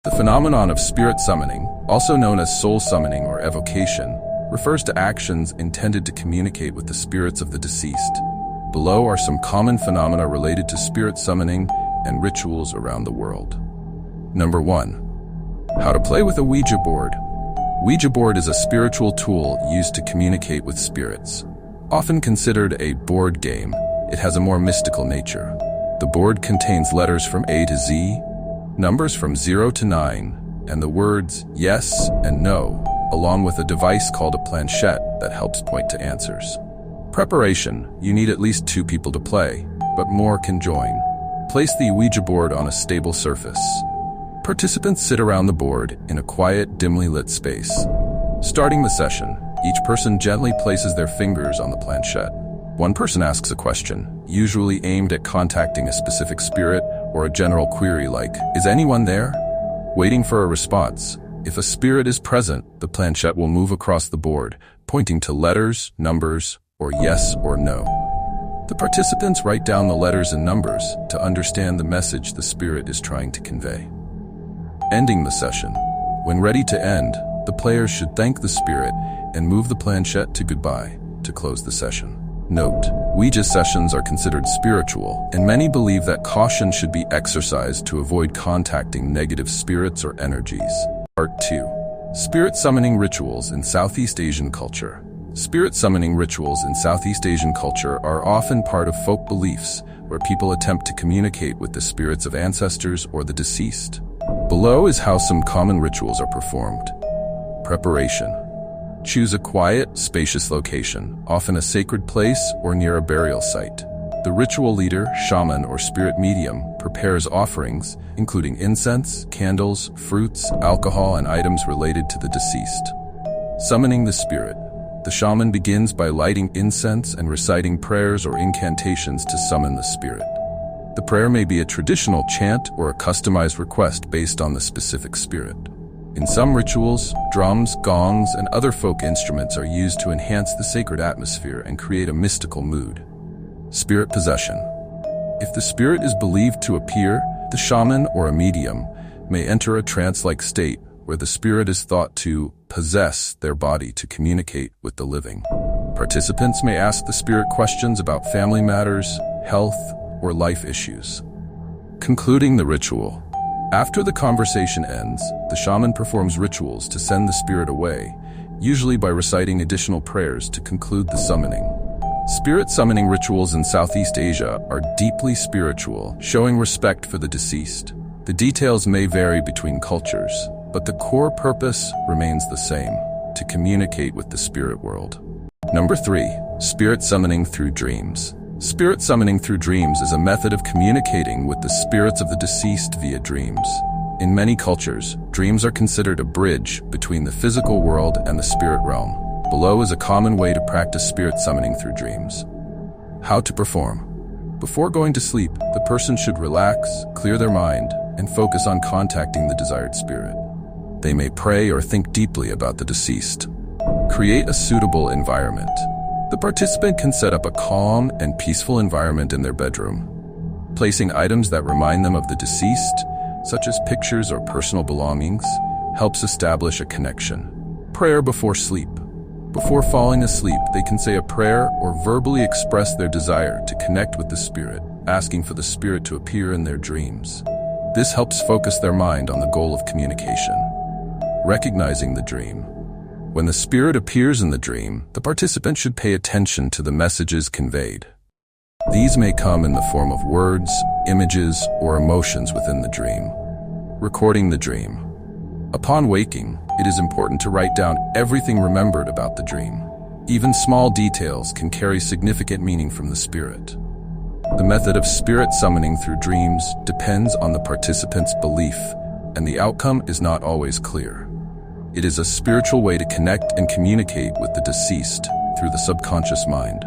The phenomenon of spirit summoning, also known as soul summoning or evocation, refers to actions intended to communicate with the spirits of the deceased. Below are some common phenomena related to spirit summoning and rituals around the world. Number 1. How to play with a Ouija board. Ouija board is a spiritual tool used to communicate with spirits. Often considered a board game, it has a more mystical nature. The board contains letters from A to Z, numbers from 0 to 9, and the words yes and no, along with a device called a planchette that helps point to answers. Preparation. You need at least 2 people to play, but more can join. Place the Ouija board on a stable surface. Participants sit around the board in a quiet, dimly lit space. Starting the session, each person gently places their fingers on the planchette. One person asks a question, usually aimed at contacting a specific spirit or a general query like, "Is anyone there?" Waiting for a response. If a spirit is present, the planchette will move across the board, pointing to letters, numbers, or yes or no. The participants write down the letters and numbers to understand the message the spirit is trying to convey. Ending the session. When ready to end, the players should thank the spirit and move the planchette to goodbye to close the session. Note: Ouija sessions are considered spiritual, and many believe that caution should be exercised to avoid contacting negative spirits or energies. Part 2. Spirit summoning rituals in Southeast Asian culture. Spirit summoning rituals in Southeast Asian culture are often part of folk beliefs, where people attempt to communicate with the spirits of ancestors or the deceased. Below is how some common rituals are performed. Preparation. Choose a quiet, spacious location, often a sacred place or near a burial site. The ritual leader, shaman, or spirit medium prepares offerings, including incense, candles, fruits, alcohol, and items related to the deceased. Summoning the spirit. The shaman begins by lighting incense and reciting prayers or incantations to summon the spirit. The prayer may be a traditional chant or a customized request based on the specific spirit. In some rituals, drums, gongs, and other folk instruments are used to enhance the sacred atmosphere and create a mystical mood. Spirit possession. If the spirit is believed to appear, the shaman or a medium may enter a trance-like state where the spirit is thought to possess their body to communicate with the living. Participants may ask the spirit questions about family matters, health, or life issues. Concluding the ritual. After the conversation ends, the shaman performs rituals to send the spirit away, usually by reciting additional prayers to conclude the summoning. Spirit summoning rituals in Southeast Asia are deeply spiritual, showing respect for the deceased. The details may vary between cultures, but the core purpose remains the same: to communicate with the spirit world. Number 3. Spirit summoning through dreams. Spirit summoning through dreams is a method of communicating with the spirits of the deceased via dreams. In many cultures, dreams are considered a bridge between the physical world and the spirit realm. Below is a common way to practice spirit summoning through dreams. How to perform. Before going to sleep, the person should relax, clear their mind, and focus on contacting the desired spirit. They may pray or think deeply about the deceased. Create a suitable environment. The participant can set up a calm and peaceful environment in their bedroom. Placing items that remind them of the deceased, such as pictures or personal belongings, helps establish a connection. Prayer before sleep. Before falling asleep, they can say a prayer or verbally express their desire to connect with the spirit, asking for the spirit to appear in their dreams. This helps focus their mind on the goal of communication. Recognizing the dream. When the spirit appears in the dream, the participant should pay attention to the messages conveyed. These may come in the form of words, images, or emotions within the dream. Recording the dream. Upon waking, it is important to write down everything remembered about the dream. Even small details can carry significant meaning from the spirit. The method of spirit summoning through dreams depends on the participant's belief, and the outcome is not always clear. It is a spiritual way to connect and communicate with the deceased through the subconscious mind.